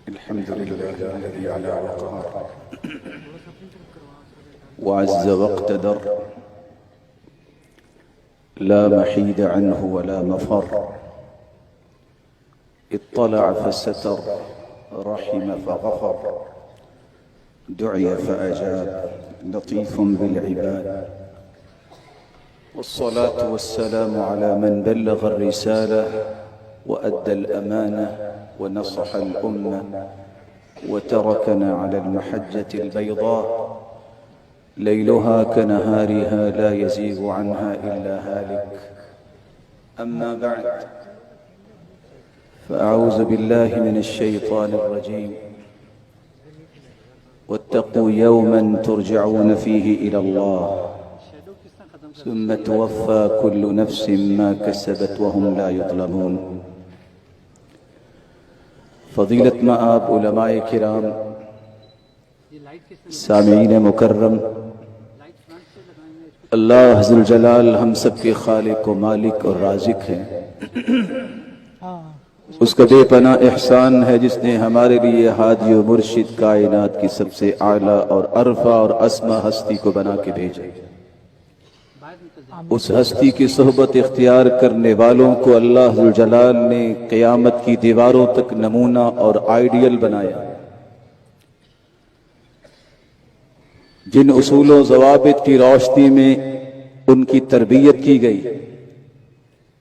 الحمد لله الذي على وقهر وعز واقتدر، لا محيد عنه ولا مفر، اطلع فستر، رحم فغفر، دعي فأجاب، لطيف بالعباد. والصلاة والسلام على من بلغ الرسالة وأدى الأمانة ونصح الأمة وتركنا على المحجة البيضاء ليلها كنهارها لا يزيغ عنها إلا هالك. أما بعد، فأعوذ بالله من الشيطان الرجيم. واتقوا يوما ترجعون فيه إلى الله ثم توفى كل نفس ما كسبت وهم لا يظلمون. فضیلت مآب علماء کرام، سامعین مکرم، اللہ ذوالجلال ہم سب کے خالق و مالک اور رازق ہیں۔ اس کا بے پناہ احسان ہے جس نے ہمارے لیے ہادی و مرشد کائنات کی سب سے اعلیٰ اور عرفہ اور اسما ہستی کو بنا کے بھیجا۔ اس ہستی کی صحبت اختیار کرنے والوں کو اللہ ذوالجلال نے قیامت کی دیواروں تک نمونہ اور آئیڈیل بنایا۔ جن اصول و ضوابط کی روشنی میں ان کی تربیت کی گئی،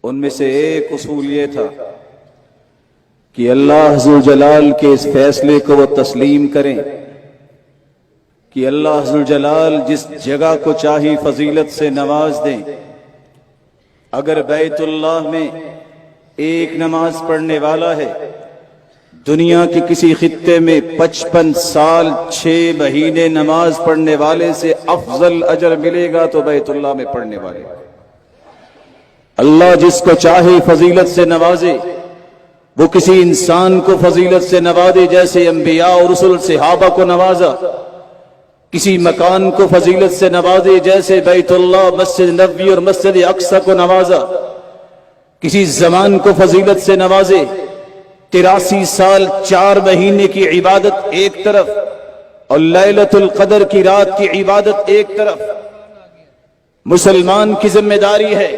ان میں سے ایک اصول یہ تھا کہ اللہ ذوالجلال کے اس فیصلے کو وہ تسلیم کریں کہ اللہ ذوالجلال جس جگہ کو چاہی فضیلت سے نواز دیں۔ اگر بیت اللہ میں ایک نماز پڑھنے والا ہے، دنیا کے کسی خطے میں 55 سال 6 مہینے نماز پڑھنے والے سے افضل اجر ملے گا تو بیت اللہ میں پڑھنے والے۔ اللہ جس کو چاہے فضیلت سے نوازے، وہ کسی انسان کو فضیلت سے نوازے جیسے انبیاء اور رسل صحابہ کو نوازا، کسی مکان کو فضیلت سے نوازے جیسے بیت اللہ، مسجد نبوی اور مسجد اقصی کو نوازا، کسی زمان کو فضیلت سے نوازے۔ 83 سال 4 مہینے کی عبادت ایک طرف اور لیلۃ القدر کی رات کی عبادت ایک طرف۔ مسلمان کی ذمہ داری ہے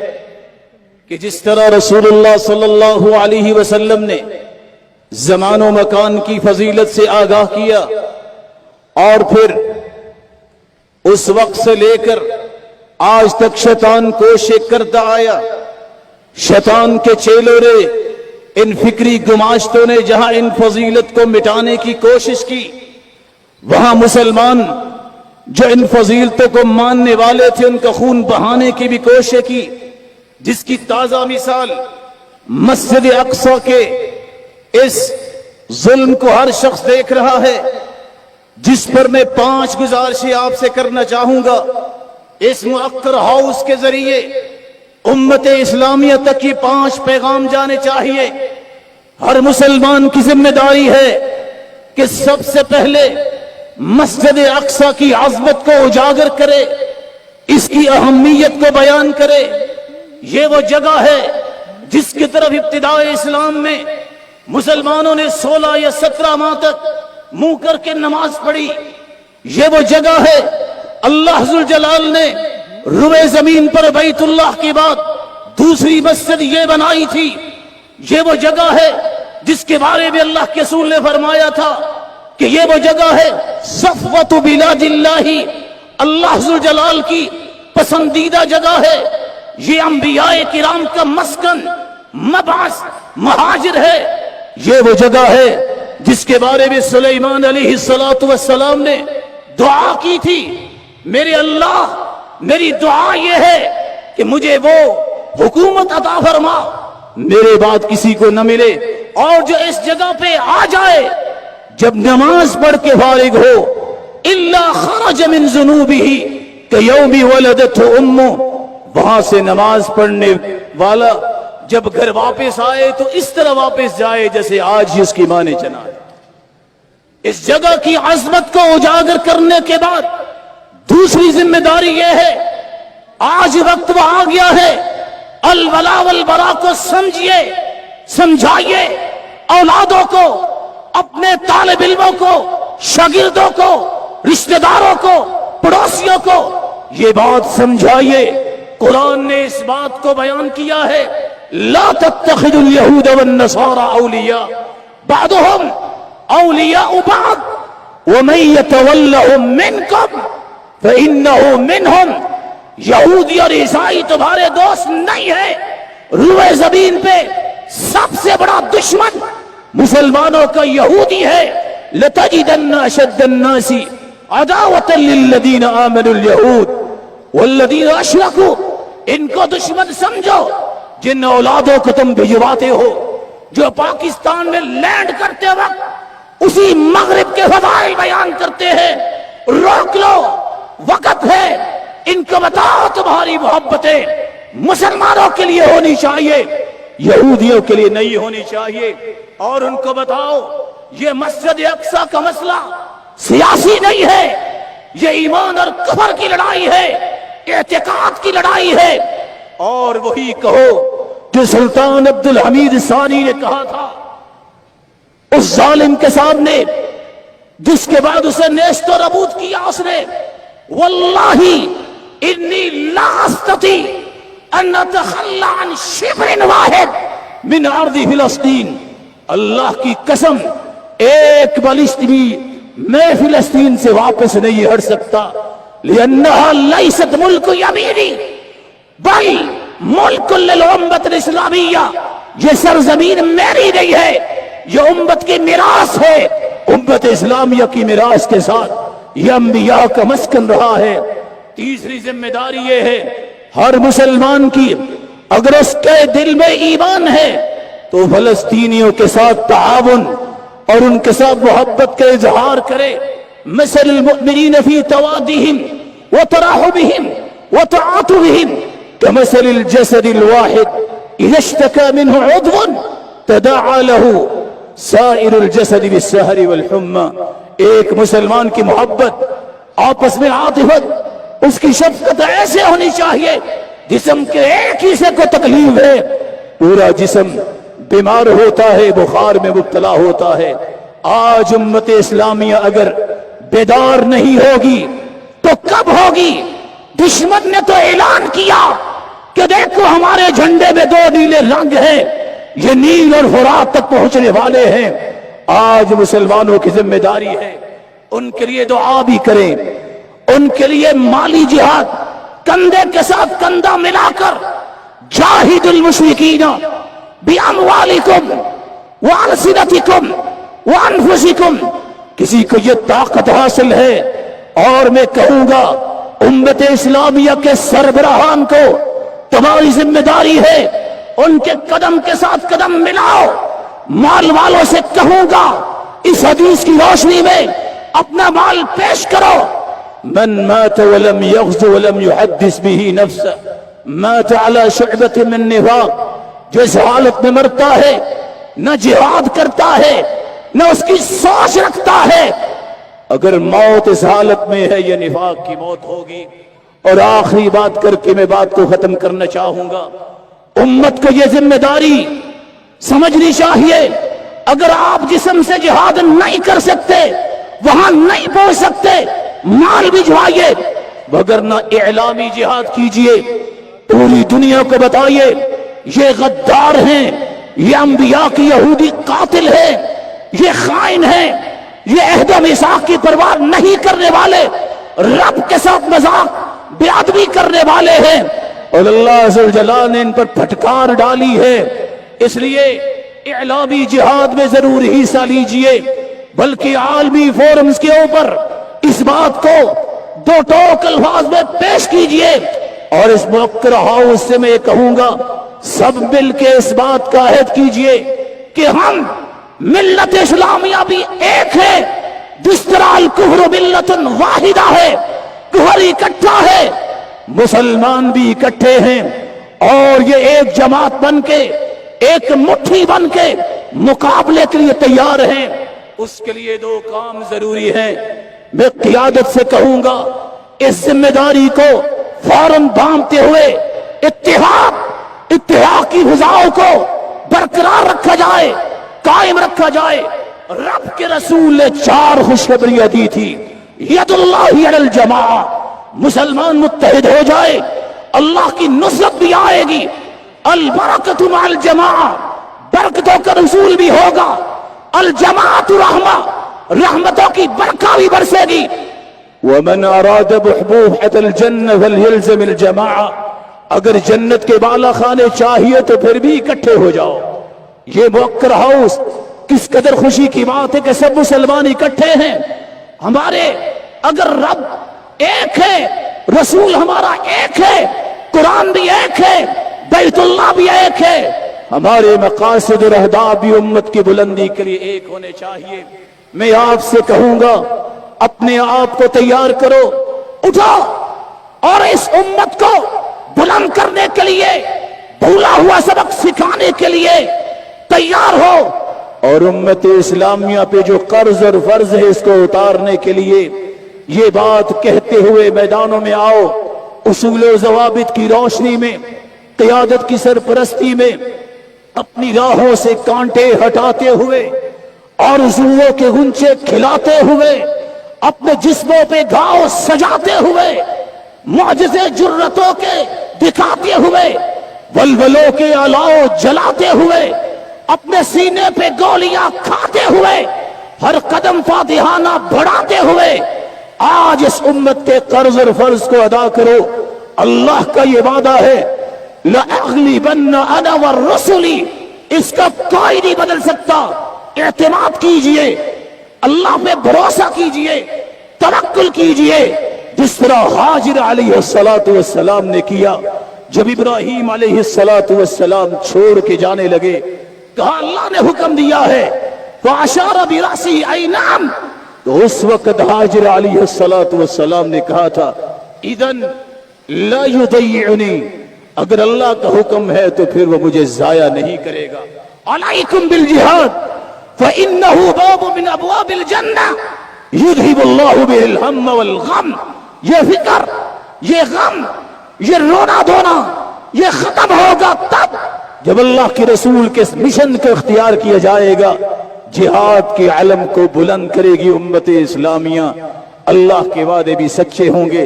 کہ جس طرح رسول اللہ صلی اللہ علیہ وسلم نے زمان و مکان کی فضیلت سے آگاہ کیا، اور پھر اس وقت سے لے کر آج تک شیطان کوشش کرتا آیا، شیطان کے چیلوں نے، ان فکری گماشتوں نے جہاں ان فضیلت کو مٹانے کی کوشش کی، وہاں مسلمان جو ان فضیلتوں کو ماننے والے تھے ان کا خون بہانے کی بھی کوشش کی، جس کی تازہ مثال مسجد اقصی کے اس ظلم کو ہر شخص دیکھ رہا ہے، جس پر میں 5 گزارشیں آپ سے کرنا چاہوں گا۔ اس مؤخر ہاؤس کے ذریعے امت اسلامیہ تک یہ 5 پیغام جانے چاہیے۔ ہر مسلمان کی ذمہ داری ہے کہ سب سے پہلے مسجد اقصی کی عظمت کو اجاگر کرے، اس کی اہمیت کو بیان کرے۔ یہ وہ جگہ ہے جس کی طرف ابتدائی اسلام میں مسلمانوں نے 16 یا 17 ماہ تک منہ کر کے نماز پڑھی۔ یہ وہ جگہ ہے اللہ ذوالجلال نے روئے زمین پر بیت اللہ کے بعد دوسری مسجد یہ بنائی تھی۔ یہ وہ جگہ ہے جس کے بارے میں اللہ کے رسول نے فرمایا تھا کہ یہ وہ جگہ ہے صفوۃ بلاد اللہ، اللہ ذوالجلال کی پسندیدہ جگہ ہے۔ یہ انبیاء کرام کا مسکن، مبعث، مہاجر ہے۔ یہ وہ جگہ ہے جس کے بارے میں سلیمان علیہ السلام نے دعا کی تھی، میرے اللہ، میری دعا یہ ہے کہ مجھے وہ حکومت عطا فرما میرے بعد کسی کو نہ ملے، اور جو اس جگہ پہ آ جائے جب نماز پڑھ کے فارغ ہو، الا خرج من ذنوبہ کیوم ولدتہ امہ، وہاں سے نماز پڑھنے والا جب گھر واپس آئے تو اس طرح واپس جائے جیسے آج ہی اس کی ماں نے چنا ہے۔ اس جگہ کی عظمت کو اجاگر کرنے کے بعد دوسری ذمہ داری یہ ہے، آج وقت وہ آ گیا ہے، الولا والبرا کو سمجھیے، سمجھائیے، اولادوں کو اپنے طالب علموں کو، شاگردوں کو، رشتہ داروں کو، پڑوسیوں کو یہ بات سمجھائیے۔ قرآن نے اس بات کو بیان کیا ہے، لا تتخذوا اليهود والنصارى اولیاء بعضهم اولیاء بعض ومن يتولهم منكم فانه منهم۔ یہودی اور عیسائی تمہارے دوست نہیں ہے، روئے زمین پہ سب سے بڑا دشمن مسلمانوں کا یہودی ہے۔ لَتَجِدَنَّ أَشَدَّ النَّاسِ عَدَاوَةً لِلَّذِينَ آمَنُوا الْيَهُودَ وَالَّذِينَ أَشْرَكُوا۔ ان کو دشمن سمجھو جن اولادوں کو تم بھجواتے ہو، جو پاکستان میں لینڈ کرتے وقت اسی مغرب کے فضائل بیان کرتے ہیں۔ روک لو، وقت ہے، ان کو بتاؤ تمہاری محبتیں مسلمانوں کے لیے ہونی چاہیے، یہودیوں کے لیے نہیں ہونی چاہیے۔ اور ان کو بتاؤ یہ مسجد اقصی کا مسئلہ سیاسی نہیں ہے، یہ ایمان اور کفر کی لڑائی ہے، اعتقاد کی لڑائی ہے۔ اور وہی کہو جو سلطان عبد الحمید ثانی نے کہا تھا اس ظالم کے سامنے، جس کے بعد اسے نیست و نابود کیا اس نے، واللہ انی لا استطیع ان اتخلی عن شبر واحد من ارض فلسطین۔ اللہ کی قسم ایک بلشت بھی میں فلسطین سے واپس نہیں ہٹ سکتا، لأنها لیست ملک یمینی بل ملک للامت الاسلامیہ۔ یہ سرزمین میری نہیں ہے، یہ امت کی میراث ہے، امت اسلامیہ کی میراث کے ساتھ یہ انبیاء کا مسکن رہا ہے۔ تیسری ذمہ داری یہ ہے ہر مسلمان کی، اگر اس کے دل میں ایمان ہے تو فلسطینیوں کے ساتھ تعاون اور ان کے ساتھ محبت کا اظہار کرے۔ مثل المؤمنین فی توادہم وتراحمہم وتعاطفہم کمثل الجسد الواحد اذا اشتكى منه عضو تداعى له سائر الجسد بالسهر والحمى۔ ایک مسلمان کی محبت، آپس میں عاطفت، اس کی شفقت ایسے ہونی چاہیے جسم کے ایک حصے کو تکلیف ہے پورا جسم بیمار ہوتا ہے، بخار میں مبتلا ہوتا ہے۔ آج امت اسلامیہ اگر بیدار نہیں ہوگی تو کب ہوگی؟ دشمن نے تو اعلان کیا کہ دیکھو ہمارے جھنڈے میں 2 نیلے رنگ ہیں، یہ نیل اور فرات تک پہنچنے والے ہیں۔ آج مسلمانوں کی ذمہ داری ہے ان کے لیے دعا بھی کریں، ان کے لیے مالی جہاد، کندھے کے ساتھ کندھا ملا کر جاہد المشرکین باموالکم والسنتکم وانفسکم۔ کسی کو یہ طاقت حاصل ہے، اور میں کہوں گا امت اسلامیہ کے سربراہان کو تمہاری ذمہ داری ہے ان کے قدم کے ساتھ قدم ملاؤ۔ مال والوں سے کہوں گا اس حدیث کی روشنی میں اپنا مال پیش کرو۔ من مات ولم يغز ولم يحدث به نفسه مات على شعبة من نفاق۔ جو اس حالت میں مرتا ہے، نہ جہاد کرتا ہے نہ اس کی سوچ رکھتا ہے، اگر موت اس حالت میں ہے یہ نفاق کی موت ہوگی۔ اور آخری بات کر کے میں بات کو ختم کرنا چاہوں گا، امت کو یہ ذمہ داری سمجھنی چاہیے، اگر آپ جسم سے جہاد نہیں کر سکتے، وہاں نہیں پہنچ سکتے، مال بھجوائیے، وگرنہ اعلامی جہاد کیجئے، پوری دنیا کو بتائیے یہ غدار ہیں، یہ انبیاء کی یہودی قاتل ہیں، یہ خائن ہیں، یہ عہد و میثاق کی پرواہ نہیں کرنے والے، رب کے ساتھ مذاق بے ادبی کرنے والے ہیں، اور اللہ عز و جل نے ان پر پھٹکار ڈالی ہے۔ اس لیے اعلامی جہاد میں ضرور حصہ لیجئے، بلکہ عالمی فورمز کے اوپر اس بات کو 2 ٹوک الفاظ میں پیش کیجئے۔ اور اس موقر ہاؤس سے میں کہوں گا سب مل کے اس بات کا عہد کیجئے کہ ہم ملت اسلامیہ بھی ایک ہے، جس طرح الکفر ملت واحدہ ہے، کفر اکٹھا ہے، مسلمان بھی اکٹھے ہیں، اور یہ ایک جماعت بن کے، ایک مٹھی بن کے مقابلے کے لیے تیار ہیں۔ اس کے لیے 2 کام ضروری ہیں۔ میں قیادت سے کہوں گا اس ذمہ داری کو فوراً بامتے ہوئے اتحاد کی فضاؤں کو برقرار رکھا جائے، قائم رکھا جائے، رب کے رسول نے 4 خوشخبریاں دی تھی. ید اللہ علی الجماع، مسلمان متحد ہو جائے اللہ کی نصرت بھی آئے گی. البرکۃ مع الجماع، برکتوں کا رسول بھی ہوگا. الجماعت رحمہ، رحمتوں کی برکہ بھی برسے گی. ومن اراد بحبوحۃ الجنہ فلیلزم الجماع، اگر جنت کے بالا خانے چاہیے تو پھر بھی اکٹھے ہو جاؤ. یہ موکر ہاؤس کس قدر خوشی کی بات ہے کہ سب مسلمان اکٹھے ہیں. ہمارے اگر رب ایک ہے، رسول ہمارا ایک ہے، قرآن بھی ایک ہے، بیت اللہ بھی ایک ہے، ہمارے مقاصد اور اہداف بھی امت کی بلندی کے لیے ایک ہونے چاہیے. میں آپ سے کہوں گا اپنے آپ کو تیار کرو، اٹھو اور اس امت کو بلند کرنے کے لیے، بھولا ہوا سبق سکھانے کے لیے تیار ہو. اور امت اسلامیہ پہ جو قرض اور فرض ہے اس کو اتارنے کے لیے یہ بات کہتے ہوئے میدانوں میں آؤ. اصول و ضوابط کی روشنی میں، قیادت کی سرپرستی میں، اپنی راہوں سے کانٹے ہٹاتے ہوئے اور زوؤں کے غنچے کھلاتے ہوئے، اپنے جسموں پہ گھاؤ سجاتے ہوئے، معجزے جرتوں کے دکھاتے ہوئے، ولولوں کے الاؤ جلاتے ہوئے، اپنے سینے پہ گولیاں کھاتے ہوئے، ہر قدم فاتحانہ بڑھاتے ہوئے آج اس امت کے قرض اور فرض کو ادا کرو. اللہ کا یہ وعدہ ہے لَأَغْلِبَنَّ أَنَا وَالرُّسُلِ، اس کا کوئی نہیں بدل سکتا. اعتماد کیجئے، اللہ پہ بھروسہ کیجئے، توکل کیجئے، جس طرح حاجر علیہ السلام نے کیا. جب ابراہیم علیہ السلام چھوڑ کے جانے لگے، کہا اللہ نے حکم دیا ہے، فَأَشَارَ بِرَأْسِهِ أَيْ نَعَمْ، تو اس وقت حاجر علیہ السلام نے کہا تھا اذن لا يضيعني، اگر اللہ کا حکم ہے تو پھر وہ مجھے ضائع نہیں کرے گا. علیکم بالجہاد فإنه باب من ابواب الجنہ یذہب اللہ بہ الہم والغم. یہ فکر، یہ غم، یہ رونا دھونا یہ ختم ہوگا تب جب اللہ کے رسول کے مشن کو اختیار کیا جائے گا. جہاد کے علم کو بلند کرے گی امت اسلامیہ. اللہ کے وعدے بھی سچے ہوں گے.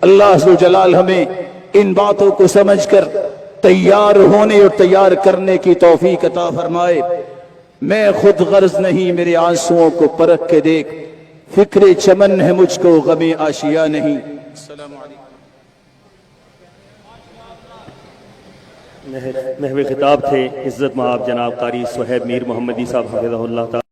اللہ عز و جلال ہمیں ان باتوں کو سمجھ کر تیار ہونے اور تیار کرنے کی توفیق عطا فرمائے. میں خود غرض نہیں، میرے آنسوؤں کو پرکھ کے دیکھ، فکر چمن ہے مجھ کو غم آشیاں نہیں. السلام علیکم. محو خطاب تھے عزت مآب جناب قاری صہیب میر محمدی صاحب حفظہ اللہ تعالی.